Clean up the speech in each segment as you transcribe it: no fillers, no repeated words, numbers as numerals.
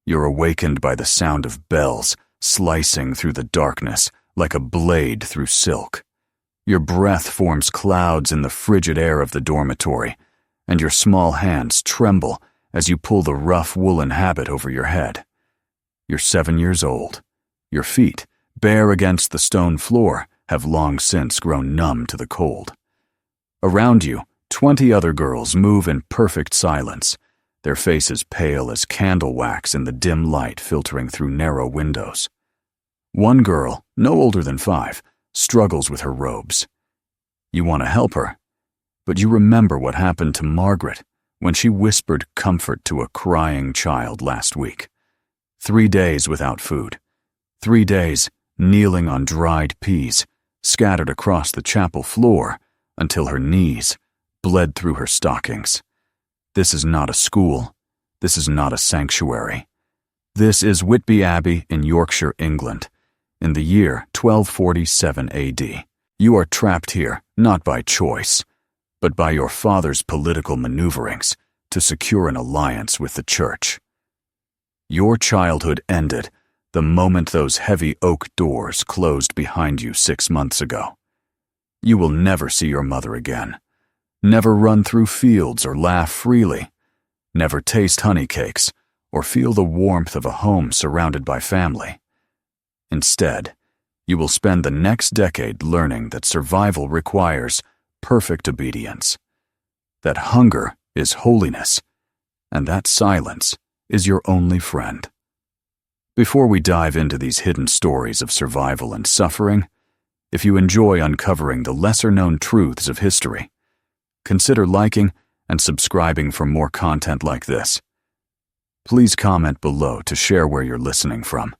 You're awakened by the sound of bells slicing through the darkness like a blade through silk. Your breath forms clouds in the frigid air of the dormitory, and your small hands tremble as you pull the rough woolen habit over your head. You're 7 years old. Your feet, bare against the stone floor, have long since grown numb to the cold. Around you, 20 other girls move in perfect silence, their faces pale as candle wax in the dim light filtering through narrow windows. One girl, no older than 5, struggles with her robes. You want to help her, but you remember what happened to Margaret when she whispered comfort to a crying child last week. 3 days without food. 3 days kneeling on dried peas, scattered across the chapel floor until her knees bled through her stockings. This is not a school. This is not a sanctuary. This is Whitby Abbey in Yorkshire, England, in the year 1247 AD. You are trapped here, not by choice, but by your father's political maneuverings to secure an alliance with the church. Your childhood ended the moment those heavy oak doors closed behind you 6 months ago. You will never see your mother again, never run through fields or laugh freely, never taste honey cakes or feel the warmth of a home surrounded by family. Instead, you will spend the next decade learning that survival requires perfect obedience, that hunger is holiness, and that silence is your only friend. Before we dive into these hidden stories of survival and suffering, if you enjoy uncovering the lesser-known truths of history, consider liking and subscribing for more content like this. Please comment below to share where you're listening from.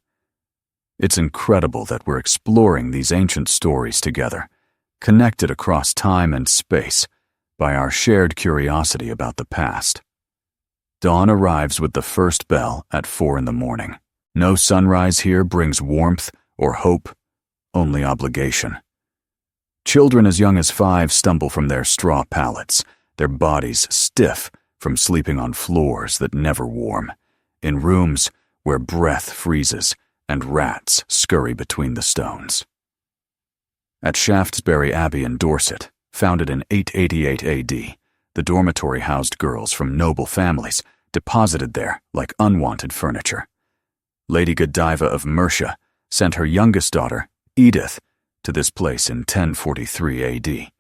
It's incredible that we're exploring these ancient stories together, connected across time and space by our shared curiosity about the past. Dawn arrives with the first bell at 4 in the morning. No sunrise here brings warmth or hope, only obligation. Children as young as 5 stumble from their straw pallets, their bodies stiff from sleeping on floors that never warm, in rooms where breath freezes and rats scurry between the stones. At Shaftesbury Abbey in Dorset, founded in 888 AD, the dormitory housed girls from noble families, deposited there like unwanted furniture. Lady Godiva of Mercia sent her youngest daughter, Edith, to this place in 1043 AD,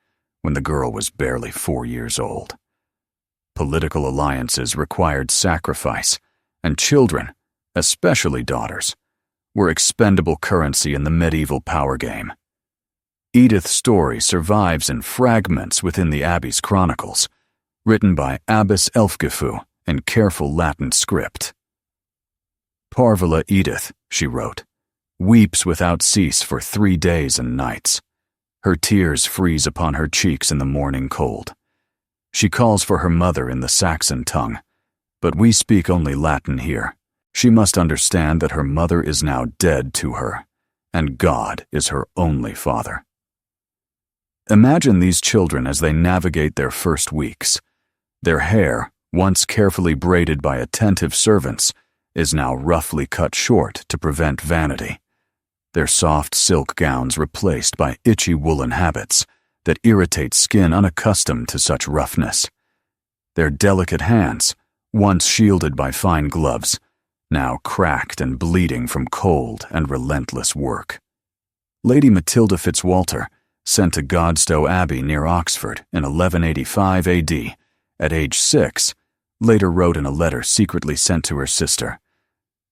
when the girl was barely 4 years old. Political alliances required sacrifice, and children, especially daughters, were expendable currency in the medieval power game. Edith's story survives in fragments within the Abbey's chronicles, written by Abbess Elfgifu in careful Latin script. Parvula Edith, she wrote, weeps without cease for 3 days and nights. Her tears freeze upon her cheeks in the morning cold. She calls for her mother in the Saxon tongue, but we speak only Latin here. She must understand that her mother is now dead to her, and God is her only father. Imagine these children as they navigate their first weeks. Their hair, once carefully braided by attentive servants, is now roughly cut short to prevent vanity, their soft silk gowns replaced by itchy woolen habits that irritate skin unaccustomed to such roughness. Their delicate hands, once shielded by fine gloves, now cracked and bleeding from cold and relentless work. Lady Matilda Fitzwalter, sent to Godstow Abbey near Oxford in 1185 AD, at age 6, later wrote in a letter secretly sent to her sister,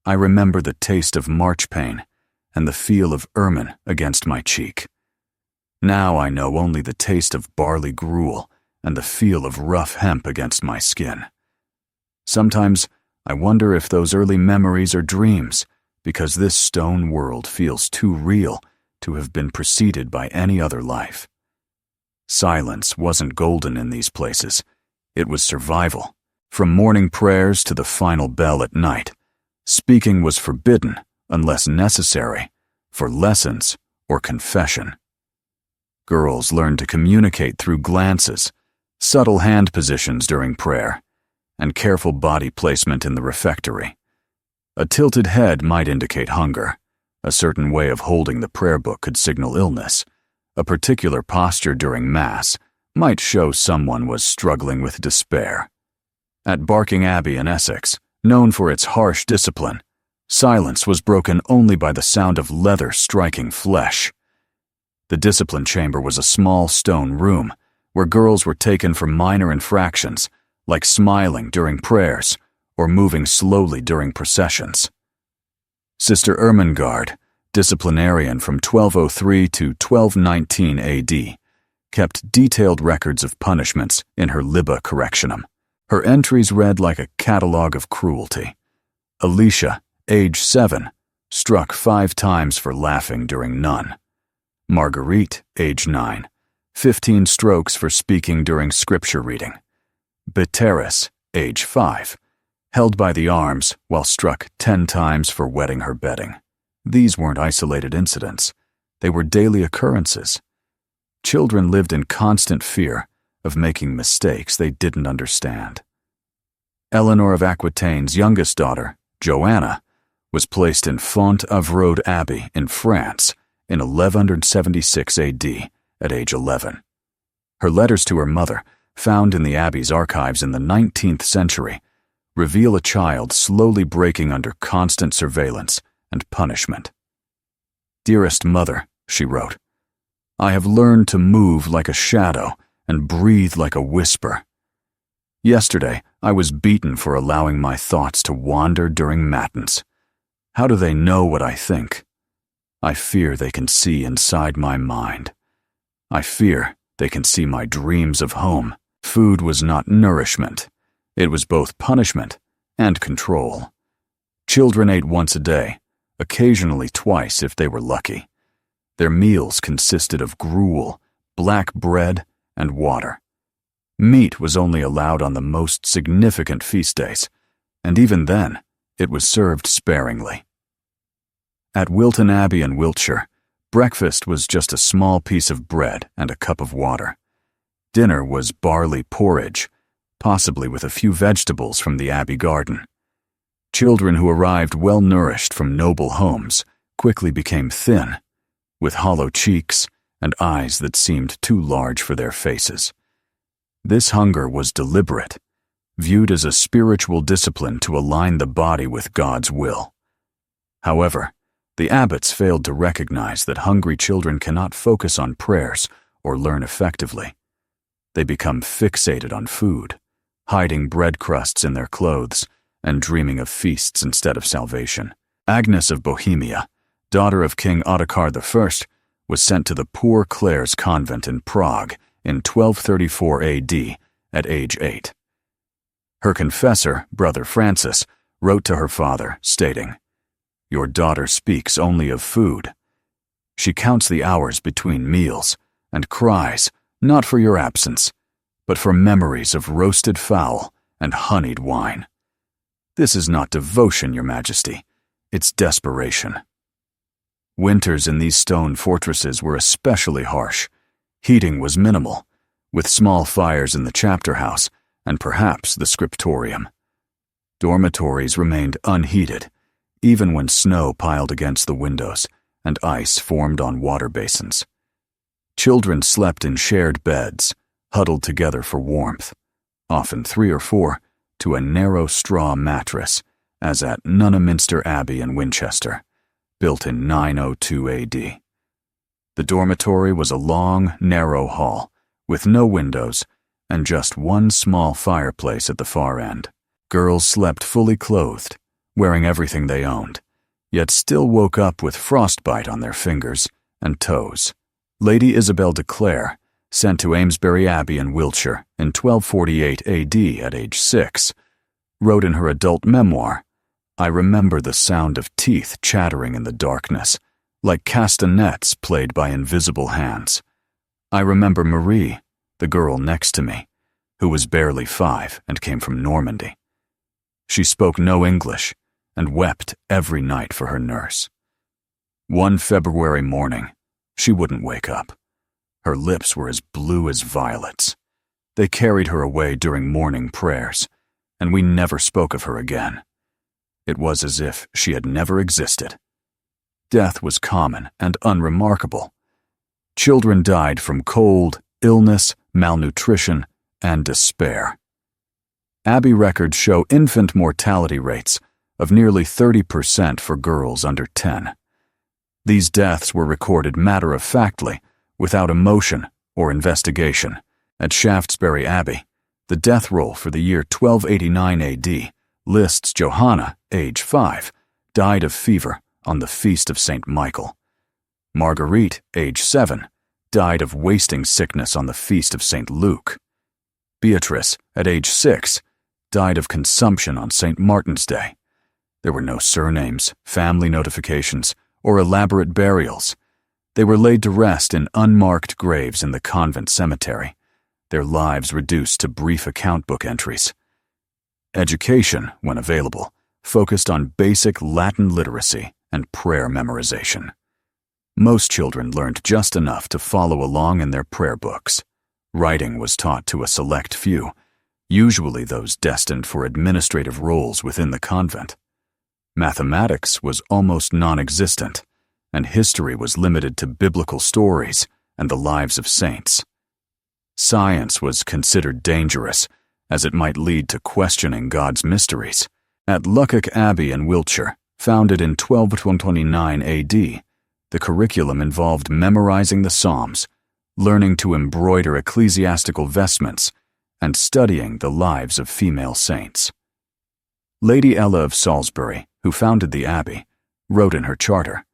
I remember the taste of marchpane and the feel of ermine against my cheek. Now I know only the taste of barley gruel and the feel of rough hemp against my skin. Sometimes I wonder if those early memories are dreams, because this stone world feels too real to have been preceded by any other life. Silence wasn't golden in these places. It was survival. From morning prayers to the final bell at night, speaking was forbidden unless necessary for lessons or confession. Girls learned to communicate through glances, subtle hand positions during prayer, and careful body placement in the refectory. A tilted head might indicate hunger. A certain way of holding the prayer book could signal illness. A particular posture during Mass might show someone was struggling with despair. At Barking Abbey in Essex, known for its harsh discipline, silence was broken only by the sound of leather striking flesh. The discipline chamber was a small stone room where girls were taken for minor infractions, like smiling during prayers or moving slowly during processions. Sister Ermengarde, disciplinarian from 1203 to 1219 AD, kept detailed records of punishments in her Libba Correctionum. Her entries read like a catalogue of cruelty. Alicia, age 7, struck 5 times for laughing during none. Marguerite, age 9, 15 strokes for speaking during scripture reading. Beteris, age 5, held by the arms while struck 10 times for wetting her bedding. These weren't isolated incidents. They were daily occurrences. Children lived in constant fear of making mistakes they didn't understand. Eleanor of Aquitaine's youngest daughter, Joanna, was placed in Font-Avrode Abbey in France in 1176 AD at age 11. Her letters to her mother, found in the abbey's archives in the 19th century, reveal a child slowly breaking under constant surveillance and punishment. "Dearest mother," she wrote, "I have learned to move like a shadow and breathe like a whisper. Yesterday, I was beaten for allowing my thoughts to wander during matins. How do they know what I think? I fear they can see inside my mind. I fear they can see my dreams of home." Food was not nourishment. It was both punishment and control. Children ate once a day, occasionally twice if they were lucky. Their meals consisted of gruel, black bread, and water. Meat was only allowed on the most significant feast days, and even then, it was served sparingly. At Wilton Abbey in Wiltshire, breakfast was just a small piece of bread and a cup of water. Dinner was barley porridge, possibly with a few vegetables from the abbey garden. Children who arrived well-nourished from noble homes quickly became thin, with hollow cheeks and eyes that seemed too large for their faces. This hunger was deliberate, viewed as a spiritual discipline to align the body with God's will. However, the abbots failed to recognize that hungry children cannot focus on prayers or learn effectively. They become fixated on food, hiding bread crusts in their clothes and dreaming of feasts instead of salvation. Agnes of Bohemia, daughter of King Ottokar I, was sent to the Poor Clares convent in Prague in 1234 AD at age 8. Her confessor, Brother Francis, wrote to her father, stating, "Your daughter speaks only of food. She counts the hours between meals and cries, not for your absence, but for memories of roasted fowl and honeyed wine. This is not devotion, Your Majesty, it's desperation." Winters in these stone fortresses were especially harsh. Heating was minimal, with small fires in the chapter house and perhaps the scriptorium. Dormitories remained unheated, even when snow piled against the windows and ice formed on water basins. Children slept in shared beds, huddled together for warmth, often 3 or 4, to a narrow straw mattress, as at Nunnaminster Abbey in Winchester, built in 902 AD. The dormitory was a long, narrow hall, with no windows and just one small fireplace at the far end. Girls slept fully clothed, wearing everything they owned, yet still woke up with frostbite on their fingers and toes. Lady Isabel de Clare, sent to Amesbury Abbey in Wiltshire in 1248 AD at age 6, wrote in her adult memoir, "I remember the sound of teeth chattering in the darkness, like castanets played by invisible hands. I remember Marie, the girl next to me, who was barely 5 and came from Normandy. She spoke no English and wept every night for her nurse. One February morning, she wouldn't wake up. Her lips were as blue as violets. They carried her away during morning prayers, and we never spoke of her again. It was as if she had never existed. Death was common and unremarkable. Children died from cold, illness, malnutrition, and despair. Abbey records show infant mortality rates of nearly 30% for girls under 10. These deaths were recorded matter-of-factly, without emotion or investigation. At Shaftesbury Abbey, the death roll for the year 1289 AD lists Johanna, age 5, died of fever on the feast of St. Michael. Marguerite, age 7, died of wasting sickness on the feast of St. Luke. Beatrice, at age 6, died of consumption on St. Martin's Day. There were no surnames, family notifications, or elaborate burials. They were laid to rest in unmarked graves in the convent cemetery, their lives reduced to brief account book entries. Education, when available, focused on basic Latin literacy and prayer memorization. Most children learned just enough to follow along in their prayer books. Writing was taught to a select few, usually those destined for administrative roles within the convent. Mathematics was almost non-existent, and history was limited to biblical stories and the lives of saints. Science was considered dangerous, as it might lead to questioning God's mysteries. At Luckock Abbey in Wiltshire, founded in 1229 AD, the curriculum involved memorizing the Psalms, learning to embroider ecclesiastical vestments, and studying the lives of female saints. Lady Ella of Salisbury, who founded the abbey, wrote in her charter,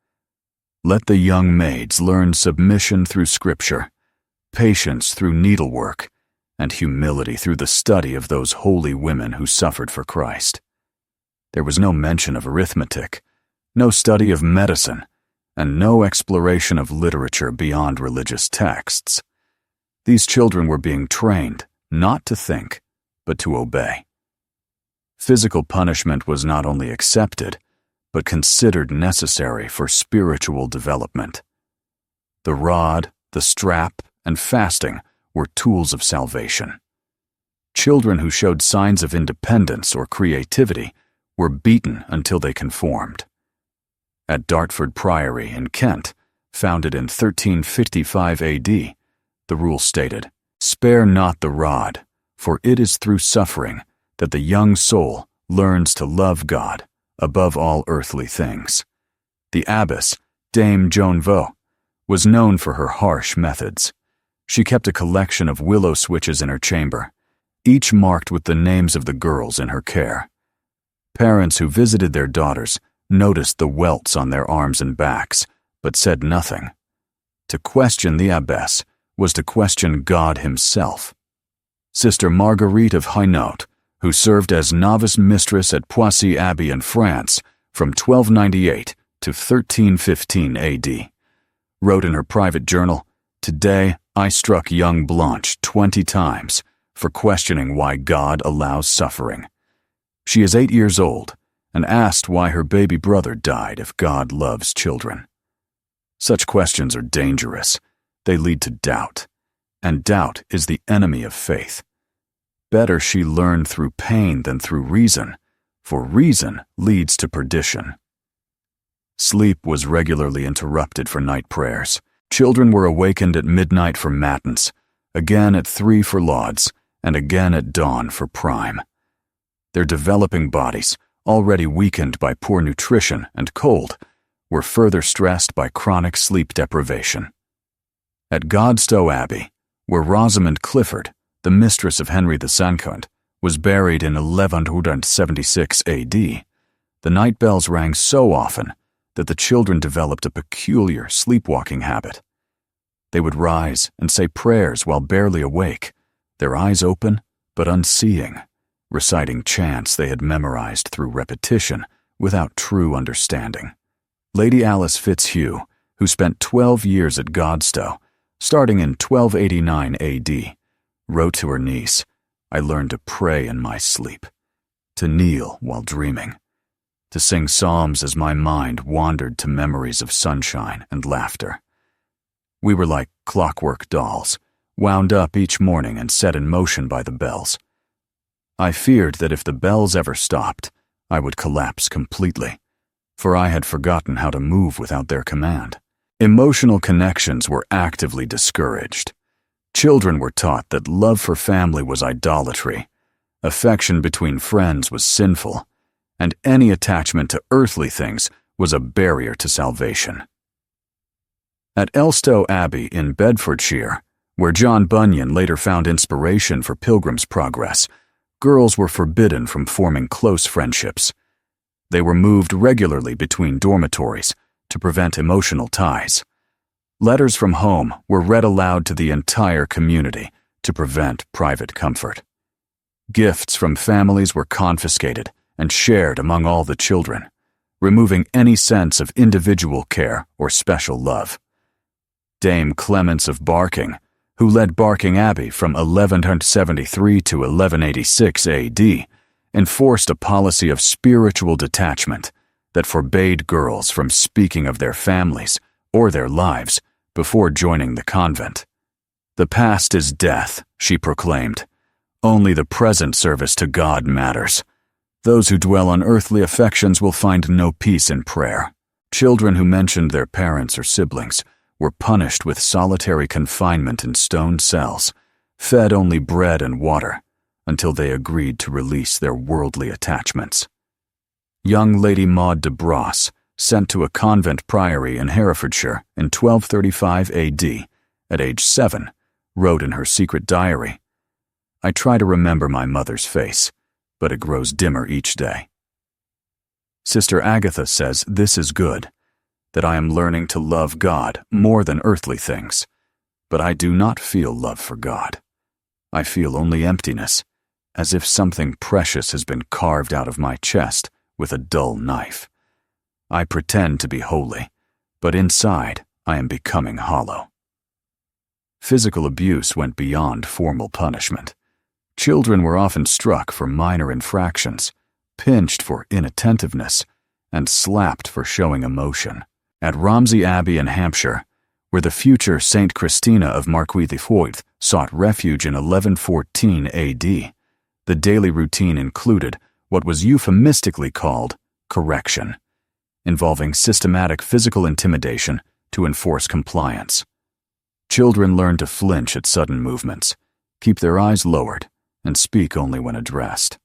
"Let the young maids learn submission through Scripture, patience through needlework, and humility through the study of those holy women who suffered for Christ." There was no mention of arithmetic, no study of medicine, and no exploration of literature beyond religious texts. These children were being trained not to think, but to obey. Physical punishment was not only accepted, but considered necessary for spiritual development. The rod, the strap, and fasting were tools of salvation. Children who showed signs of independence or creativity were beaten until they conformed. At Dartford Priory in Kent, founded in 1355 AD, the rule stated, "Spare not the rod, for it is through suffering that the young soul learns to love God above all earthly things." The abbess, Dame Joan Vaux, was known for her harsh methods. She kept a collection of willow switches in her chamber, each marked with the names of the girls in her care. Parents who visited their daughters noticed the welts on their arms and backs, but said nothing. To question the abbess was to question God himself. Sister Marguerite of Hainaut, who served as novice mistress at Poissy Abbey in France from 1298 to 1315 AD, wrote in her private journal, "Today I struck young Blanche 20 times for questioning why God allows suffering. She is 8 years old and asked why her baby brother died if God loves children." Such questions are dangerous. They lead to doubt, and doubt is the enemy of faith. Better she learn through pain than through reason, for reason leads to perdition. Sleep was regularly interrupted for night prayers. Children were awakened at midnight for matins, again at 3 for lauds, and again at dawn for prime. Their developing bodies, already weakened by poor nutrition and cold, were further stressed by chronic sleep deprivation. At Godstow Abbey, where Rosamond Clifford, the mistress of Henry II, was buried in 1176 AD, the night bells rang so often that the children developed a peculiar sleepwalking habit. They would rise and say prayers while barely awake, their eyes open but unseeing, reciting chants they had memorized through repetition without true understanding. Lady Alice Fitzhugh, who spent 12 years at Godstow, starting in 1289 AD, wrote to her niece, "I learned to pray in my sleep, to kneel while dreaming, to sing psalms as my mind wandered to memories of sunshine and laughter. We were like clockwork dolls, wound up each morning and set in motion by the bells. I feared that if the bells ever stopped, I would collapse completely, for I had forgotten how to move without their command. Emotional connections were actively discouraged. Children were taught that love for family was idolatry, affection between friends was sinful, and any attachment to earthly things was a barrier to salvation. At Elstow Abbey in Bedfordshire, where John Bunyan later found inspiration for Pilgrim's Progress, girls were forbidden from forming close friendships. They were moved regularly between dormitories to prevent emotional ties. Letters from home were read aloud to the entire community to prevent private comfort. Gifts from families were confiscated and shared among all the children, removing any sense of individual care or special love. Dame Clemence of Barking, who led Barking Abbey from 1173 to 1186 AD, enforced a policy of spiritual detachment that forbade girls from speaking of their families or their lives before joining the convent. "The past is death," she proclaimed. "Only the present service to God matters. Those who dwell on earthly affections will find no peace in prayer." Children who mentioned their parents or siblings were punished with solitary confinement in stone cells, fed only bread and water, until they agreed to release their worldly attachments. Young Lady Maud de Brosse, sent to a convent priory in Herefordshire in 1235 AD, at age 7, wrote in her secret diary, "I try to remember my mother's face, but it grows dimmer each day." Sister Agatha says this is good, that I am learning to love God more than earthly things, but I do not feel love for God. I feel only emptiness, as if something precious has been carved out of my chest with a dull knife. I pretend to be holy, but inside I am becoming hollow. Physical abuse went beyond formal punishment. Children were often struck for minor infractions, pinched for inattentiveness, and slapped for showing emotion. At Romsey Abbey in Hampshire, where the future Saint Christina of Marquis IV sought refuge in 1114 AD, the daily routine included what was euphemistically called correction, involving systematic physical intimidation to enforce compliance. Children learned to flinch at sudden movements, keep their eyes lowered, and speak only when addressed.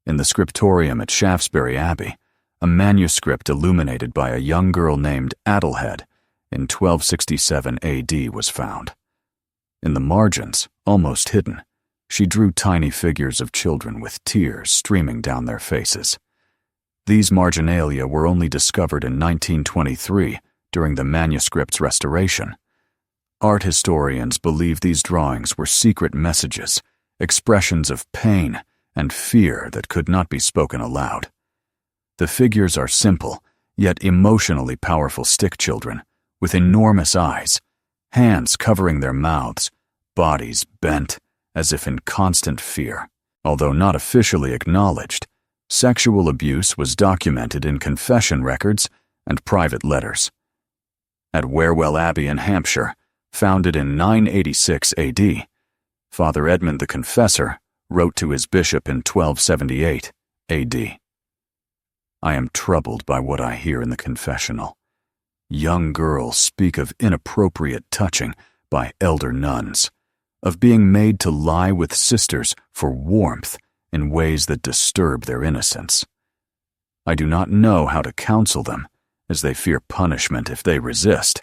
In the scriptorium at Shaftesbury Abbey, a manuscript illuminated by a young girl named Adelheid in 1267 AD was found. In the margins, almost hidden, she drew tiny figures of children with tears streaming down their faces. These marginalia were only discovered in 1923 during the manuscript's restoration. Art historians believe these drawings were secret messages, expressions of pain and fear that could not be spoken aloud. The figures are simple, yet emotionally powerful stick children, with enormous eyes, hands covering their mouths, bodies bent as if in constant fear. Although not officially acknowledged, sexual abuse was documented in confession records and private letters. At Warewell Abbey in Hampshire, founded in 986 AD, Father Edmund the Confessor wrote to his bishop in 1278 AD. "I am troubled by what I hear in the confessional. Young girls speak of inappropriate touching by elder nuns, of being made to lie with sisters for warmth in ways that disturb their innocence. I do not know how to counsel them, as they fear punishment if they resist,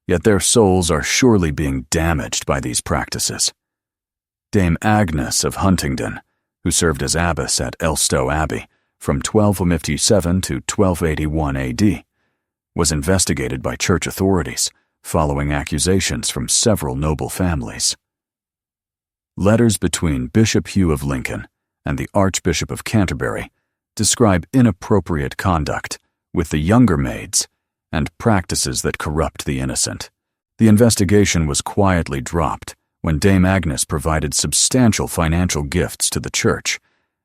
yet their souls are surely being damaged by these practices." Dame Agnes of Huntingdon, who served as abbess at Elstow Abbey from 1257 to 1281 AD, was investigated by church authorities following accusations from several noble families. Letters between Bishop Hugh of Lincoln and the Archbishop of Canterbury describe inappropriate conduct with the younger maids and practices that corrupt the innocent. The investigation was quietly dropped when Dame Agnes provided substantial financial gifts to the church,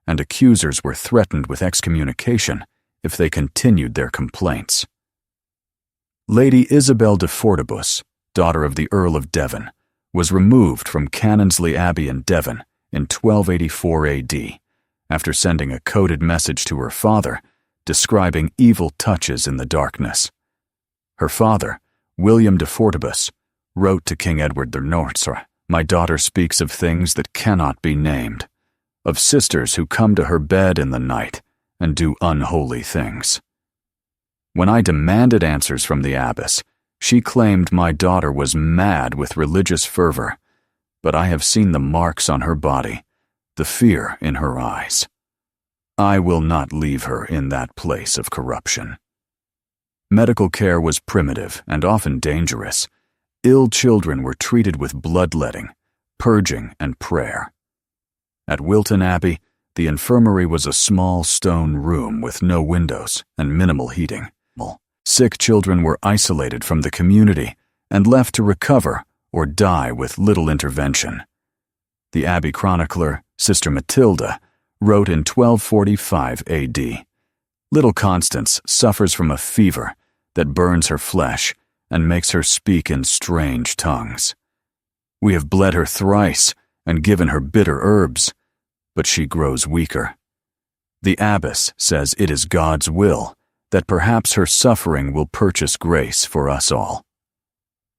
and accusers were threatened with excommunication if they continued their complaints. Lady Isabel de Fortibus, daughter of the Earl of Devon, was removed from Canonsley Abbey in Devon in 1284 AD after sending a coded message to her father, describing evil touches in the darkness. Her father, William de Fortibus, wrote to King Edward the Nortre, "My daughter speaks of things that cannot be named, of sisters who come to her bed in the night and do unholy things." When I demanded answers from the abbess, she claimed my daughter was mad with religious fervor, but I have seen the marks on her body, the fear in her eyes. I will not leave her in that place of corruption. Medical care was primitive and often dangerous. Ill children were treated with bloodletting, purging, and prayer. At Wilton Abbey, the infirmary was a small stone room with no windows and minimal heating. Sick children were isolated from the community and left to recover or die with little intervention. The Abbey chronicler, Sister Matilda, wrote in 1245 AD, "Little Constance suffers from a fever that burns her flesh and makes her speak in strange tongues. We have bled her thrice and given her bitter herbs, but she grows weaker. The abbess says it is God's will that perhaps her suffering will purchase grace for us all."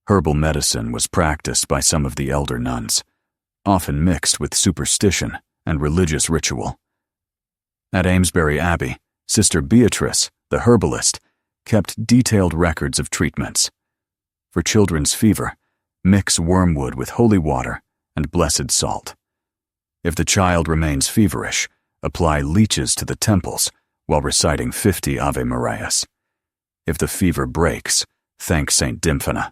Herbal medicine was practiced by some of the elder nuns, often mixed with superstition and religious ritual. At Amesbury Abbey, Sister Beatrice, the herbalist, kept detailed records of treatments. For children's fever, mix wormwood with holy water and blessed salt. If the child remains feverish, apply leeches to the temples while reciting 50 Ave Marias. If the fever breaks, thank Saint Dymphana.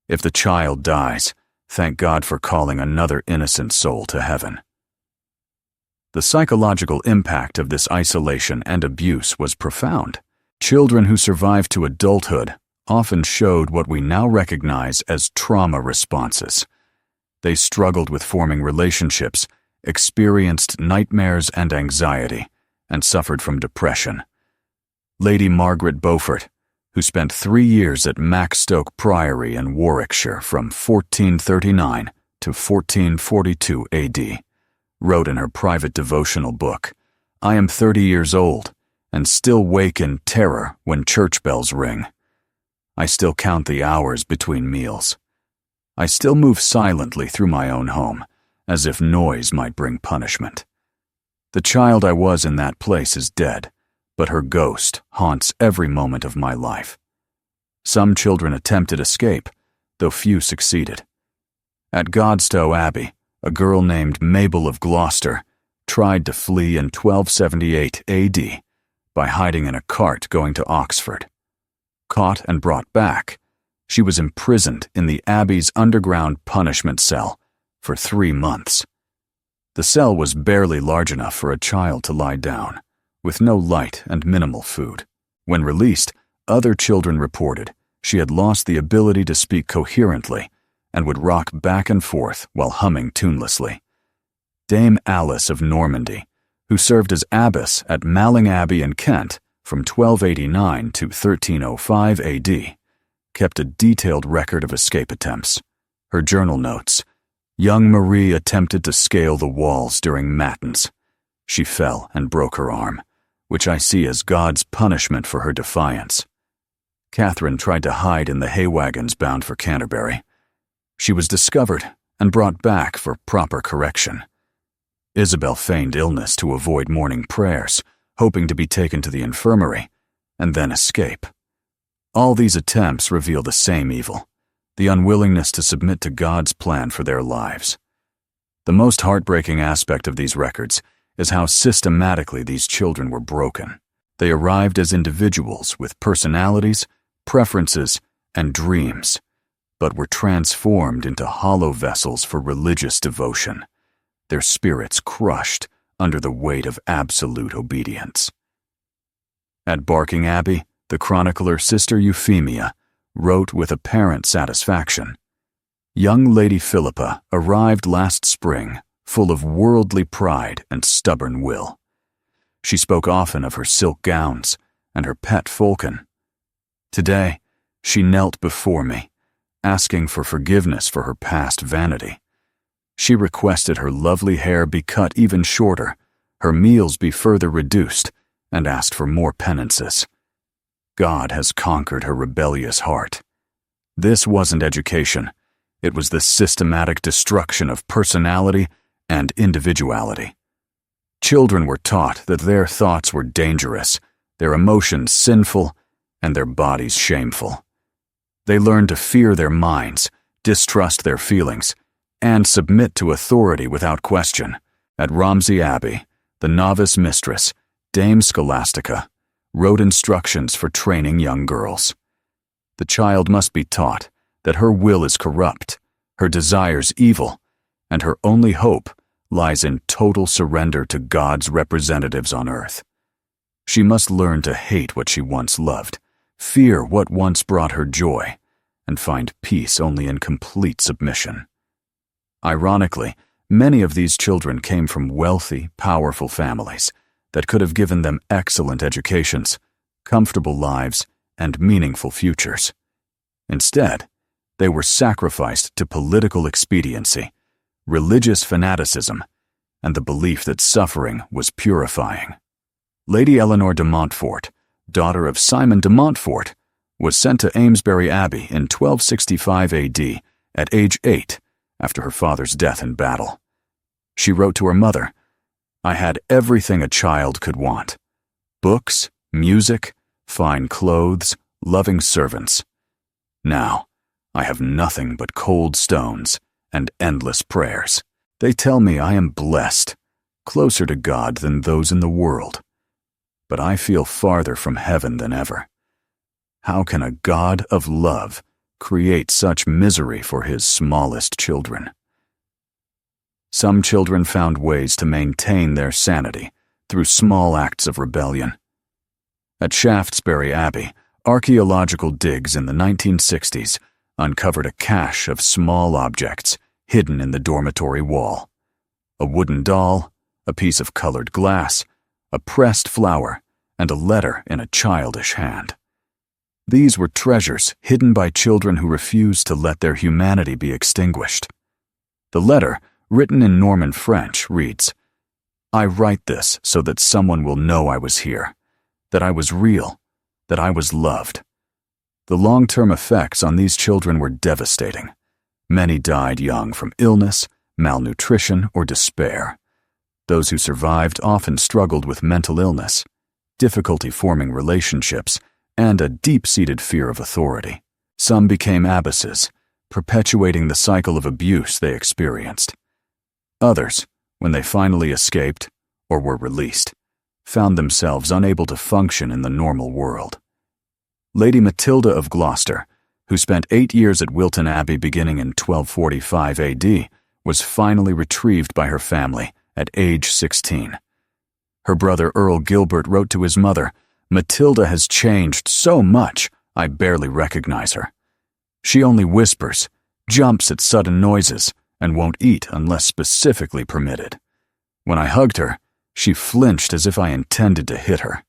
If the child dies, thank God for calling another innocent soul to heaven. The psychological impact of this isolation and abuse was profound. Children who survived to adulthood often showed what we now recognize as trauma responses. They struggled with forming relationships, experienced nightmares and anxiety, and suffered from depression. Lady Margaret Beaufort, who spent 3 years at Maxstoke Priory in Warwickshire from 1439 to 1442 AD, wrote in her private devotional book, "I am 30 years old and still wake in terror when church bells ring. I still count the hours between meals. I still move silently through my own home, as if noise might bring punishment. The child I was in that place is dead, but her ghost haunts every moment of my life." Some children attempted escape, though few succeeded. At Godstow Abbey, a girl named Mabel of Gloucester tried to flee in 1278 AD by hiding in a cart going to Oxford. Caught and brought back, she was imprisoned in the Abbey's underground punishment cell for 3 months. The cell was barely large enough for a child to lie down, with no light and minimal food. When released, other children reported she had lost the ability to speak coherently and would rock back and forth while humming tunelessly. Dame Alice of Normandy, who served as abbess at Malling Abbey in Kent from 1289 to 1305 AD, kept a detailed record of escape attempts. Her journal notes, "Young Marie attempted to scale the walls during matins. She fell and broke her arm, which I see as God's punishment for her defiance. Catherine tried to hide in the hay wagons bound for Canterbury. She was discovered and brought back for proper correction. Isabel feigned illness to avoid morning prayers, hoping to be taken to the infirmary, and then escape. All these attempts reveal the same evil, the unwillingness to submit to God's plan for their lives. The most heartbreaking aspect of these records is how systematically these children were broken. They arrived as individuals with personalities, preferences, and dreams, but were transformed into hollow vessels for religious devotion, their spirits crushed under the weight of absolute obedience. At Barking Abbey, the chronicler Sister Euphemia wrote with apparent satisfaction, "Young Lady Philippa arrived last spring, full of worldly pride and stubborn will. She spoke often of her silk gowns and her pet falcon. Today, she knelt before me, asking for forgiveness for her past vanity. She requested her lovely hair be cut even shorter, her meals be further reduced, and asked for more penances. God has conquered her rebellious heart. This wasn't education. It was the systematic destruction of personality and individuality. Children were taught that their thoughts were dangerous, their emotions sinful, and their bodies shameful. They learned to fear their minds, distrust their feelings, and submit to authority without question. At Romsey Abbey, the novice mistress, Dame Scholastica, wrote instructions for training young girls. The child must be taught that her will is corrupt, her desires evil, and her only hope lies in total surrender to God's representatives on earth. She must learn to hate what she once loved, fear what once brought her joy, and find peace only in complete submission. Ironically, many of these children came from wealthy, powerful families that could have given them excellent educations, comfortable lives, and meaningful futures. Instead, they were sacrificed to political expediency, religious fanaticism, and the belief that suffering was purifying. Lady Eleanor de Montfort, daughter of Simon de Montfort, was sent to Amesbury Abbey in 1265 AD at age 8 after her father's death in battle. She wrote to her mother, "I had everything a child could want: books, music, fine clothes, loving servants. Now, I have nothing but cold stones and endless prayers. They tell me I am blessed, closer to God than those in the world. But I feel farther from heaven than ever. How can a God of love create such misery for his smallest children?" Some children found ways to maintain their sanity through small acts of rebellion. At Shaftesbury Abbey, archaeological digs in the 1960s uncovered a cache of small objects hidden in the dormitory wall: a wooden doll, a piece of colored glass, a pressed flower, and a letter in a childish hand. These were treasures hidden by children who refused to let their humanity be extinguished. The letter, written in Norman French, reads, "I write this so that someone will know I was here, that I was real, that I was loved." The long-term effects on these children were devastating. Many died young from illness, malnutrition, or despair. Those who survived often struggled with mental illness, difficulty forming relationships, and a deep-seated fear of authority. Some became abbesses, perpetuating the cycle of abuse they experienced. Others, when they finally escaped or were released, found themselves unable to function in the normal world. Lady Matilda of Gloucester, who spent 8 years at Wilton Abbey beginning in 1245 AD, was finally retrieved by her family at age 16. Her brother Earl Gilbert wrote to his mother, "Matilda has changed so much, I barely recognize her. She only whispers, jumps at sudden noises, and won't eat unless specifically permitted. When I hugged her, she flinched as if I intended to hit her.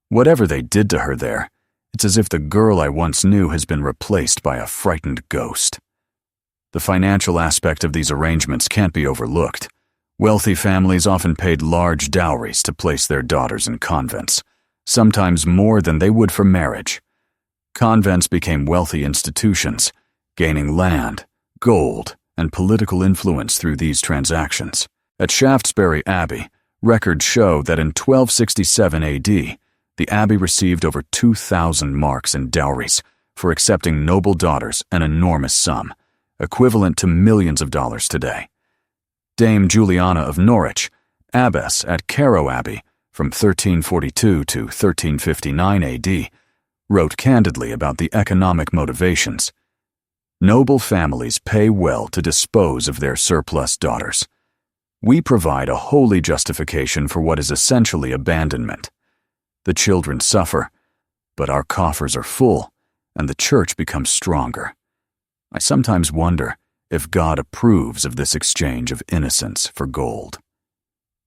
Whatever they did to her there, it's as if the girl I once knew has been replaced by a frightened ghost." The financial aspect of these arrangements can't be overlooked. Wealthy families often paid large dowries to place their daughters in convents, sometimes more than they would for marriage. Convents became wealthy institutions, gaining land, gold, and political influence through these transactions. At Shaftesbury Abbey, records show that in 1267 AD, the abbey received over 2,000 marks in dowries for accepting noble daughters, an enormous sum, equivalent to millions of dollars today. Dame Juliana of Norwich, abbess at Carrow Abbey from 1342 to 1359 AD, wrote candidly about the economic motivations. "Noble families pay well to dispose of their surplus daughters. We provide a holy justification for what is essentially abandonment. The children suffer, but our coffers are full, and the church becomes stronger. I sometimes wonder if God approves of this exchange of innocence for gold."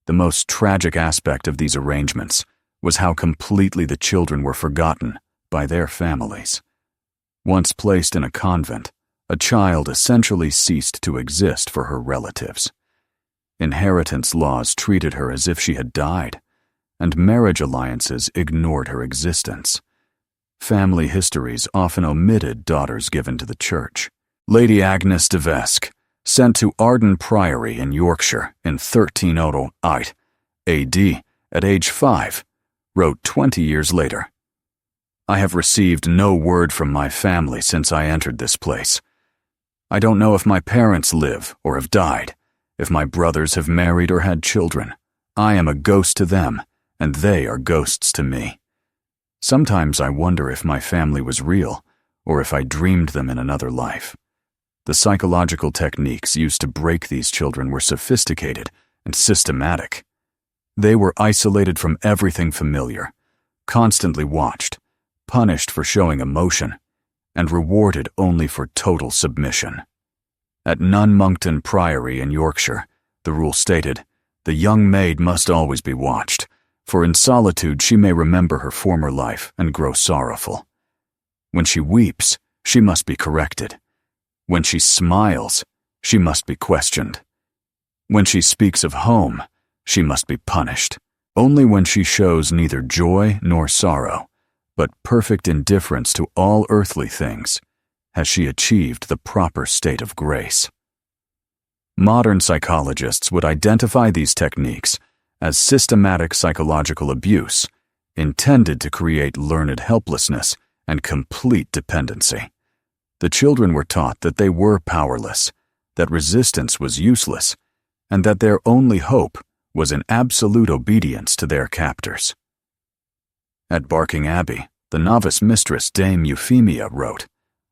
The most tragic aspect of these arrangements was how completely the children were forgotten by their families. Once placed in a convent, a child essentially ceased to exist for her relatives. Inheritance laws treated her as if she had died, and marriage alliances ignored her existence. Family histories often omitted daughters given to the church. Lady Agnes de Vesque, sent to Arden Priory in Yorkshire in 1308 AD at age 5, wrote 20 years later, "I have received no word from my family since I entered this place. I don't know if my parents live or have died, if my brothers have married or had children. I am a ghost to them, and they are ghosts to me. Sometimes I wonder if my family was real, or if I dreamed them in another life." The psychological techniques used to break these children were sophisticated and systematic. They were isolated from everything familiar, constantly watched, punished for showing emotion, and rewarded only for total submission. At Nunmonkton Priory in Yorkshire, the rule stated, "The young maid must always be watched, for in solitude she may remember her former life and grow sorrowful. When she weeps, she must be corrected. When she smiles, she must be questioned. When she speaks of home, she must be punished. Only when she shows neither joy nor sorrow, but perfect indifference to all earthly things, has she achieved the proper state of grace." Modern psychologists would identify these techniques as systematic psychological abuse intended to create learned helplessness and complete dependency. The children were taught that they were powerless, that resistance was useless, and that their only hope was in absolute obedience to their captors. At Barking Abbey, the novice mistress Dame Euphemia wrote,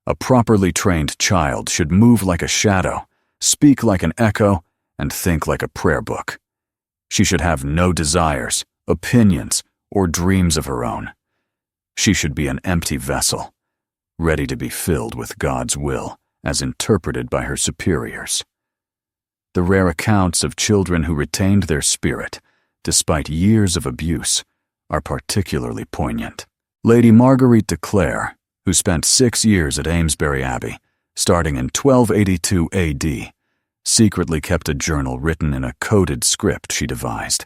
"A properly trained child should move like a shadow, speak like an echo, and think like a prayer book. She should have no desires, opinions, or dreams of her own. She should be an empty vessel, ready to be filled with God's will as interpreted by her superiors." The rare accounts of children who retained their spirit, despite years of abuse, are particularly poignant. Lady Marguerite de Clare, who spent 6 years at Amesbury Abbey, starting in 1282 AD, secretly kept a journal written in a coded script she devised.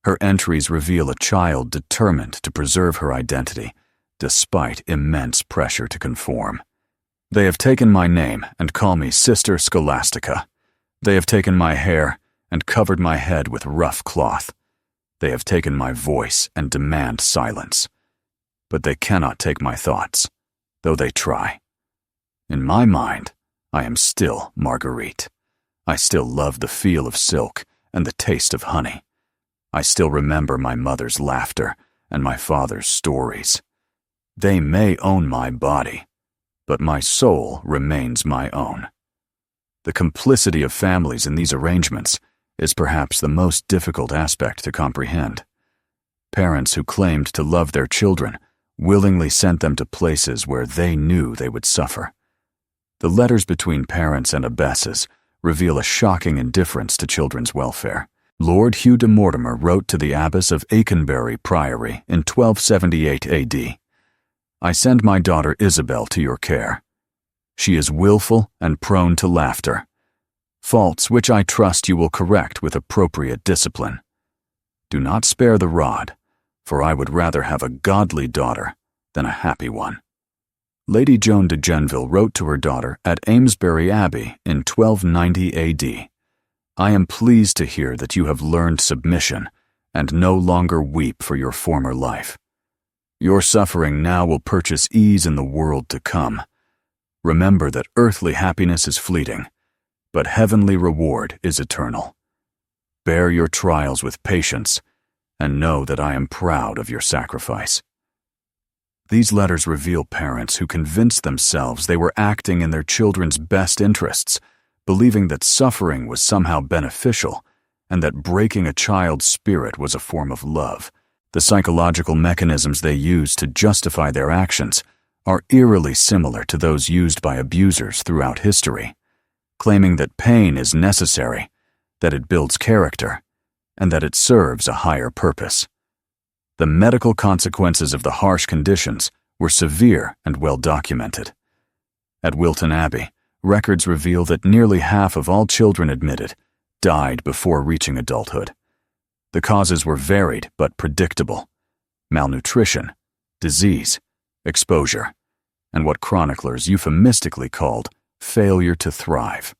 Her entries reveal a child determined to preserve her identity, despite immense pressure to conform. "They have taken my name and call me Sister Scholastica. They have taken my hair and covered my head with rough cloth. They have taken my voice and demand silence. But they cannot take my thoughts, though they try. In my mind, I am still Marguerite. I still love the feel of silk and the taste of honey. I still remember my mother's laughter and my father's stories. They may own my body, but my soul remains my own." The complicity of families in these arrangements is perhaps the most difficult aspect to comprehend. Parents who claimed to love their children willingly sent them to places where they knew they would suffer. The letters between parents and abbesses reveal a shocking indifference to children's welfare. Lord Hugh de Mortimer wrote to the abbess of Aikenbury Priory in 1278 AD, "I send my daughter Isabel to your care. She is willful and prone to laughter, faults which I trust you will correct with appropriate discipline. Do not spare the rod, for I would rather have a godly daughter than a happy one." Lady Joan de Geneville wrote to her daughter at Amesbury Abbey in 1290 AD, "I am pleased to hear that you have learned submission and no longer weep for your former life. Your suffering now will purchase ease in the world to come. Remember that earthly happiness is fleeting, but heavenly reward is eternal. Bear your trials with patience, and know that I am proud of your sacrifice." These letters reveal parents who convinced themselves they were acting in their children's best interests, believing that suffering was somehow beneficial and that breaking a child's spirit was a form of love. The psychological mechanisms they use to justify their actions are eerily similar to those used by abusers throughout history, claiming that pain is necessary, that it builds character, and that it serves a higher purpose. The medical consequences of the harsh conditions were severe and well documented. At Wilton Abbey, records reveal that nearly half of all children admitted died before reaching adulthood. The causes were varied but predictable: malnutrition, disease, exposure, and what chroniclers euphemistically called failure to thrive.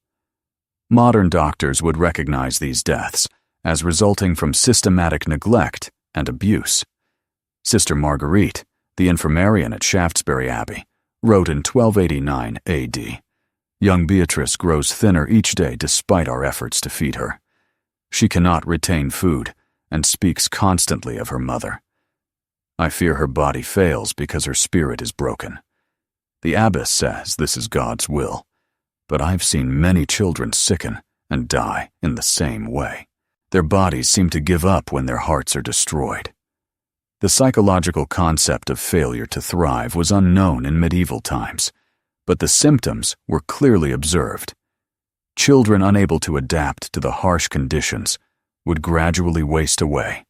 Modern doctors would recognize these deaths as resulting from systematic neglect and abuse. Sister Marguerite, the infirmarian at Shaftesbury Abbey, wrote in 1289 AD, "Young Beatrice grows thinner each day despite our efforts to feed her. She cannot retain food and speaks constantly of her mother. I fear her body fails because her spirit is broken. The abbess says this is God's will, but I've seen many children sicken and die in the same way. Their bodies seem to give up when their hearts are destroyed." The psychological concept of failure to thrive was unknown in medieval times, but the symptoms were clearly observed. Children unable to adapt to the harsh conditions would gradually waste away,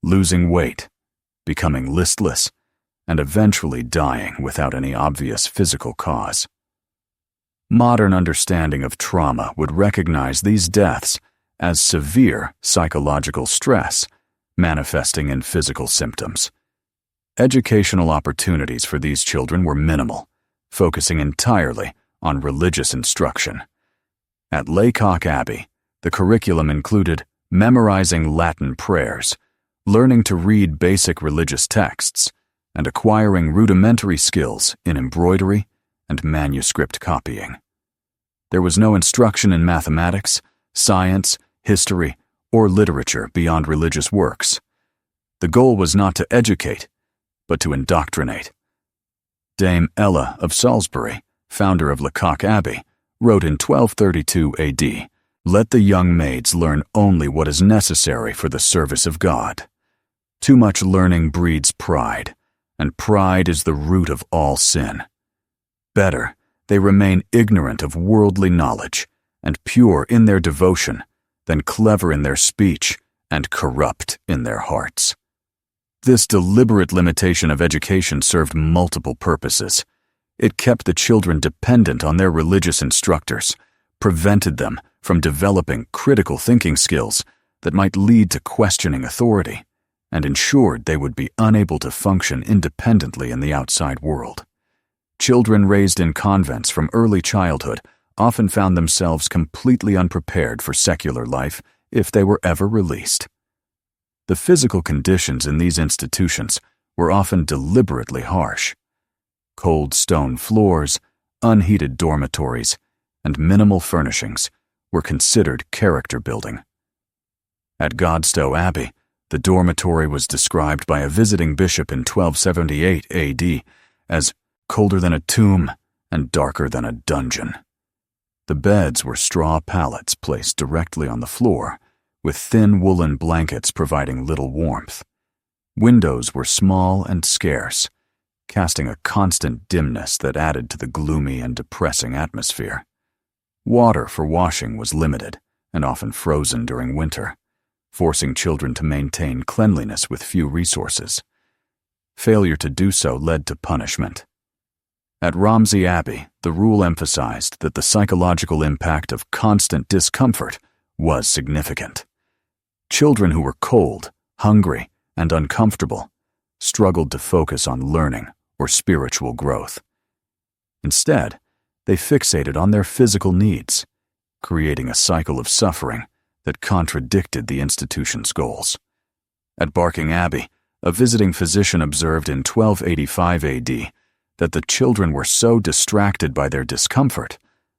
losing weight, becoming listless, and eventually dying without any obvious physical cause. Modern understanding of trauma would recognize these deaths as severe psychological stress manifesting in physical symptoms. Educational opportunities for these children were minimal, focusing entirely on religious instruction. At Laycock Abbey, the curriculum included memorizing Latin prayers, learning to read basic religious texts, and acquiring rudimentary skills in embroidery and manuscript copying. There was no instruction in mathematics, science, history, or literature beyond religious works. The goal was not to educate, but to indoctrinate. Dame Ella of Salisbury, founder of Laycock Abbey, wrote in 1232 AD, "Let the young maids learn only what is necessary for the service of God. Too much learning breeds pride, and pride is the root of all sin. Better, they remain ignorant of worldly knowledge and pure in their devotion than clever in their speech and corrupt in their hearts." This deliberate limitation of education served multiple purposes. It kept the children dependent on their religious instructors, prevented them from developing critical thinking skills that might lead to questioning authority, and ensured they would be unable to function independently in the outside world. Children raised in convents from early childhood often found themselves completely unprepared for secular life if they were ever released. The physical conditions in these institutions were often deliberately harsh. Cold stone floors, unheated dormitories, and minimal furnishings were considered character building. At Godstow Abbey, the dormitory was described by a visiting bishop in 1278 AD as colder than a tomb and darker than a dungeon. The beds were straw pallets placed directly on the floor, with thin woolen blankets providing little warmth. Windows were small and scarce, casting a constant dimness that added to the gloomy and depressing atmosphere. Water for washing was limited and often frozen during winter, forcing children to maintain cleanliness with few resources. Failure to do so led to punishment. At Romsey Abbey, the rule emphasized that the psychological impact of constant discomfort was significant. Children who were cold, hungry, and uncomfortable struggled to focus on learning or spiritual growth. Instead, they fixated on their physical needs, creating a cycle of suffering that contradicted the institution's goals. At Barking Abbey, a visiting physician observed in 1285 AD that the children were so distracted by their discomfort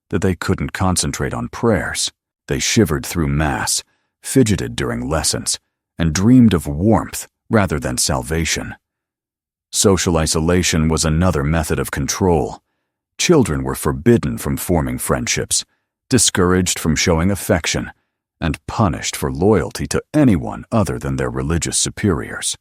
that they couldn't concentrate on prayers. They shivered through Mass, fidgeted during lessons, and dreamed of warmth rather than salvation. Social isolation was another method of control. Children were forbidden from forming friendships, discouraged from showing affection, and punished for loyalty to anyone other than their religious superiors.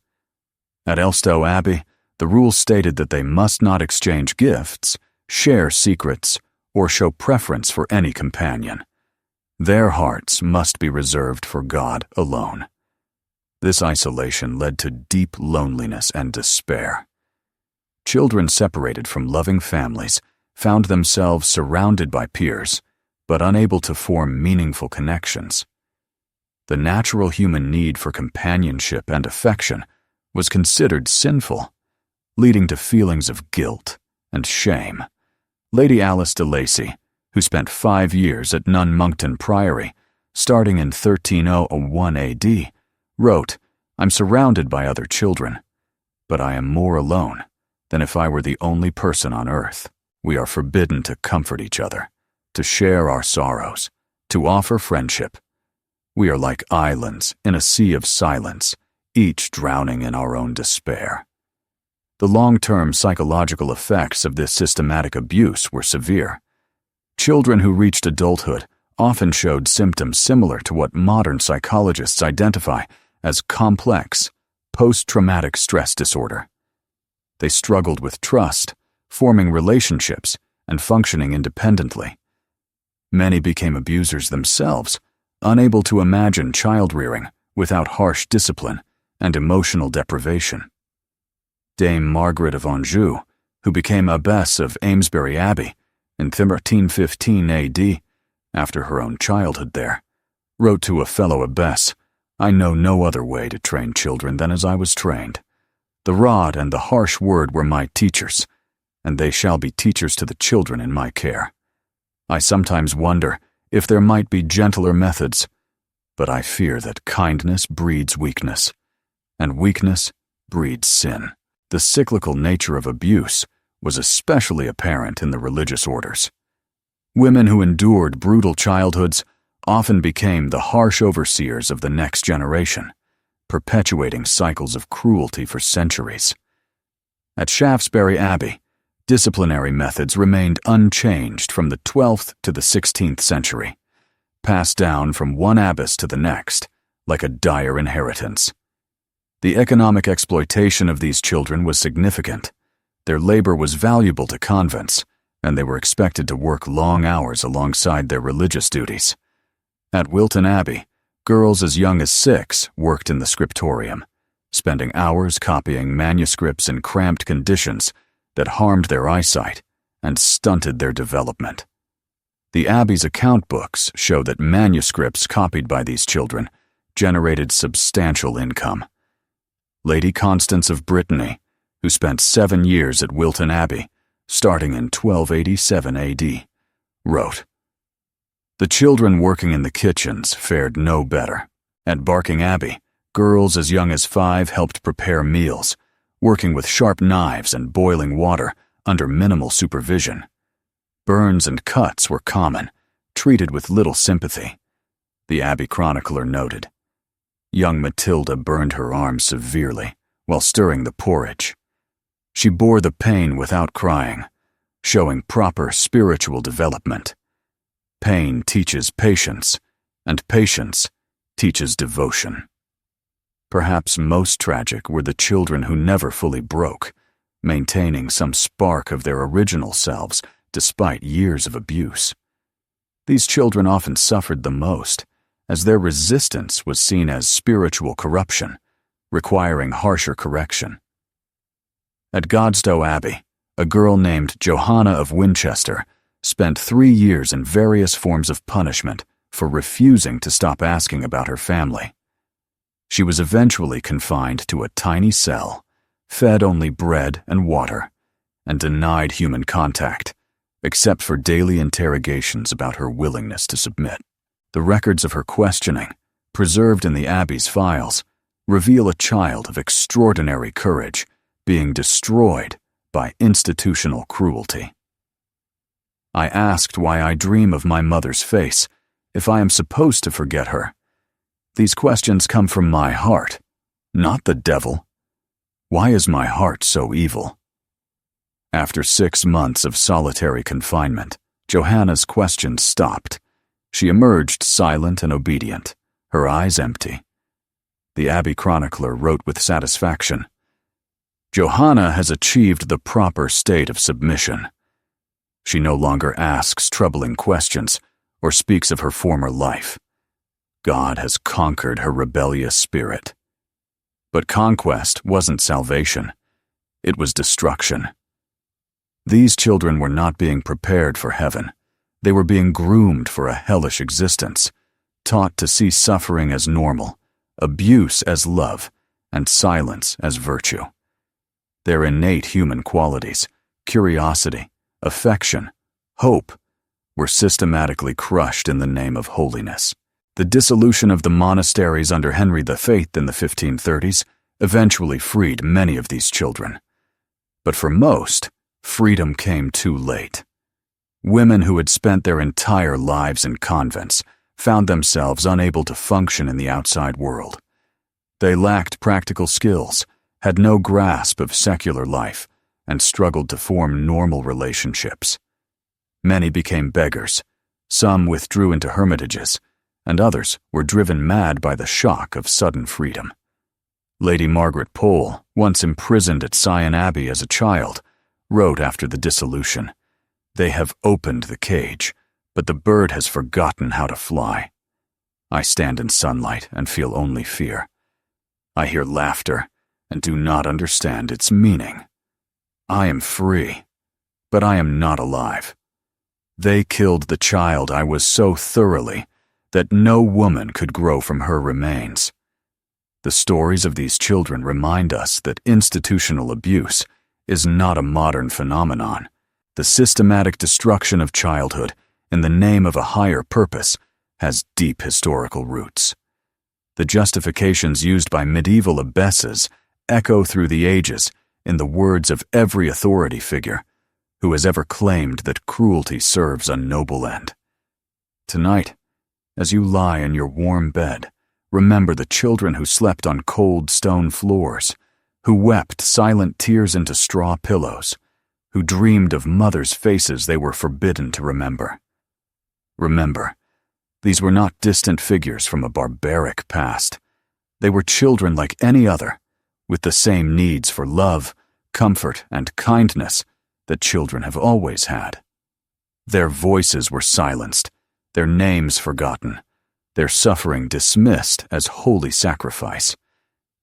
At Elstow Abbey, the rule stated that they must not exchange gifts, share secrets, or show preference for any companion. Their hearts must be reserved for God alone. This isolation led to deep loneliness and despair. Children separated from loving families found themselves surrounded by peers, but unable to form meaningful connections. The natural human need for companionship and affection was considered sinful, leading to feelings of guilt and shame. Lady Alice de Lacy, who spent 5 years at Nun Monkton Priory, starting in 1301 AD, wrote, "I'm surrounded by other children, but I am more alone than if I were the only person on earth. We are forbidden to comfort each other, to share our sorrows, to offer friendship. We are like islands in a sea of silence, each drowning in our own despair." The long-term psychological effects of this systematic abuse were severe. Children who reached adulthood often showed symptoms similar to what modern psychologists identify as complex post-traumatic stress disorder. They struggled with trust, forming relationships, and functioning independently. Many became abusers themselves, unable to imagine child-rearing without harsh discipline and emotional deprivation. Dame Margaret of Anjou, who became abbess of Amesbury Abbey in 1315 AD, after her own childhood there, wrote to a fellow abbess, "I know no other way to train children than as I was trained. The rod and the harsh word were my teachers, and they shall be teachers to the children in my care. I sometimes wonder if there might be gentler methods, but I fear that kindness breeds weakness, and weakness breeds sin." The cyclical nature of abuse was especially apparent in the religious orders. Women who endured brutal childhoods often became the harsh overseers of the next generation, perpetuating cycles of cruelty for centuries. At Shaftesbury Abbey, disciplinary methods remained unchanged from the 12th to the 16th century, passed down from one abbess to the next, like a dire inheritance. The economic exploitation of these children was significant. Their labor was valuable to convents, and they were expected to work long hours alongside their religious duties. At Wilton Abbey, girls as young as 6 worked in the scriptorium, spending hours copying manuscripts in cramped conditions that harmed their eyesight and stunted their development. The Abbey's account books show that manuscripts copied by these children generated substantial income. Lady Constance of Brittany, who spent 7 years at Wilton Abbey, starting in 1287 AD, wrote, "The children working in the kitchens fared no better. At Barking Abbey, girls as young as 5 helped prepare meals, working with sharp knives and boiling water under minimal supervision. Burns and cuts were common, treated with little sympathy." The Abbey chronicler noted, "Young Matilda burned her arm severely while stirring the porridge. She bore the pain without crying, showing proper spiritual development. Pain teaches patience, and patience teaches devotion." Perhaps most tragic were the children who never fully broke, maintaining some spark of their original selves despite years of abuse. These children often suffered the most, as their resistance was seen as spiritual corruption, requiring harsher correction. At Godstow Abbey, a girl named Johanna of Winchester spent 3 years in various forms of punishment for refusing to stop asking about her family. She was eventually confined to a tiny cell, fed only bread and water, and denied human contact, except for daily interrogations about her willingness to submit. The records of her questioning, preserved in the Abbey's files, reveal a child of extraordinary courage being destroyed by institutional cruelty. "I asked why I dream of my mother's face, if I am supposed to forget her. These questions come from my heart, not the devil. Why is my heart so evil?" After 6 months of solitary confinement, Johanna's questions stopped. She emerged silent and obedient, her eyes empty. The Abbey chronicler wrote with satisfaction, "Johanna has achieved the proper state of submission. She no longer asks troubling questions or speaks of her former life. God has conquered her rebellious spirit." But conquest wasn't salvation. It was destruction. These children were not being prepared for heaven. They were being groomed for a hellish existence, taught to see suffering as normal, abuse as love, and silence as virtue. Their innate human qualities, curiosity, affection, hope, were systematically crushed in the name of holiness. The dissolution of the monasteries under Henry V in the 1530s eventually freed many of these children. But for most, freedom came too late. Women who had spent their entire lives in convents found themselves unable to function in the outside world. They lacked practical skills, had no grasp of secular life, and struggled to form normal relationships. Many became beggars, some withdrew into hermitages, and others were driven mad by the shock of sudden freedom. Lady Margaret Pole, once imprisoned at Sion Abbey as a child, wrote after the dissolution, "They have opened the cage, but the bird has forgotten how to fly. I stand in sunlight and feel only fear. I hear laughter and do not understand its meaning. I am free, but I am not alive. They killed the child I was so thoroughly that no woman could grow from her remains." The stories of these children remind us that institutional abuse is not a modern phenomenon. The systematic destruction of childhood in the name of a higher purpose has deep historical roots. The justifications used by medieval abbesses echo through the ages in the words of every authority figure who has ever claimed that cruelty serves a noble end. Tonight, as you lie in your warm bed, remember the children who slept on cold stone floors, who wept silent tears into straw pillows, who dreamed of mothers' faces they were forbidden to remember. Remember, these were not distant figures from a barbaric past. They were children like any other, with the same needs for love, comfort, and kindness that children have always had. Their voices were silenced, their names forgotten, their suffering dismissed as holy sacrifice.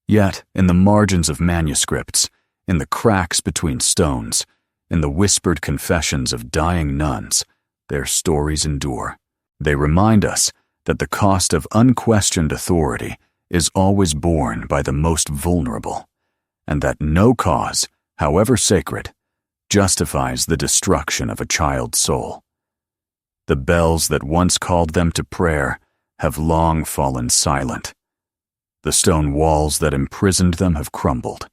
Yet, in the margins of manuscripts, in the cracks between stones, in the whispered confessions of dying nuns, their stories endure. They remind us that the cost of unquestioned authority is always borne by the most vulnerable, and that no cause, however sacred, justifies the destruction of a child's soul. The bells that once called them to prayer have long fallen silent. The stone walls that imprisoned them have crumbled.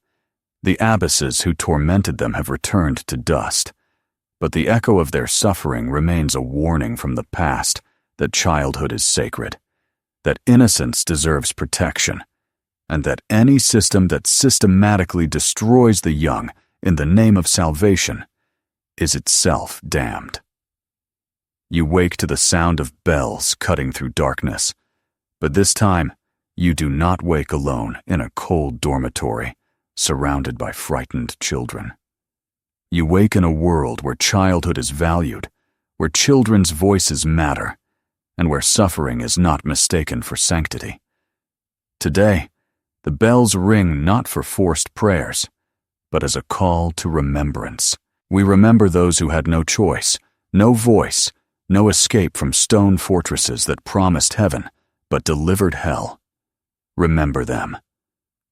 The abbesses who tormented them have returned to dust. But the echo of their suffering remains a warning from the past that childhood is sacred, that innocence deserves protection, and that any system that systematically destroys the young in the name of salvation is itself damned. You wake to the sound of bells cutting through darkness, but this time you do not wake alone in a cold dormitory surrounded by frightened children. You wake in a world where childhood is valued, where children's voices matter, and where suffering is not mistaken for sanctity. Today, the bells ring not for forced prayers, but as a call to remembrance. We remember those who had no choice, no voice, no escape from stone fortresses that promised heaven but delivered hell. Remember them.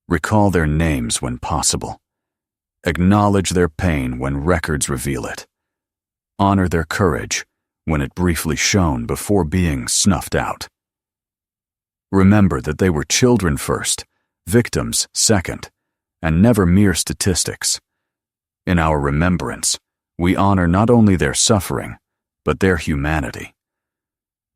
Recall their names when possible. Acknowledge their pain when records reveal it. Honor their courage when it briefly shone before being snuffed out. Remember that they were children first, victims second, and never mere statistics. In our remembrance, we honor not only their suffering, but their humanity.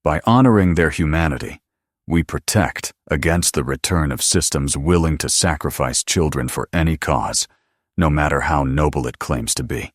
By honoring their humanity, we protect against the return of systems willing to sacrifice children for any cause, no matter how noble it claims to be.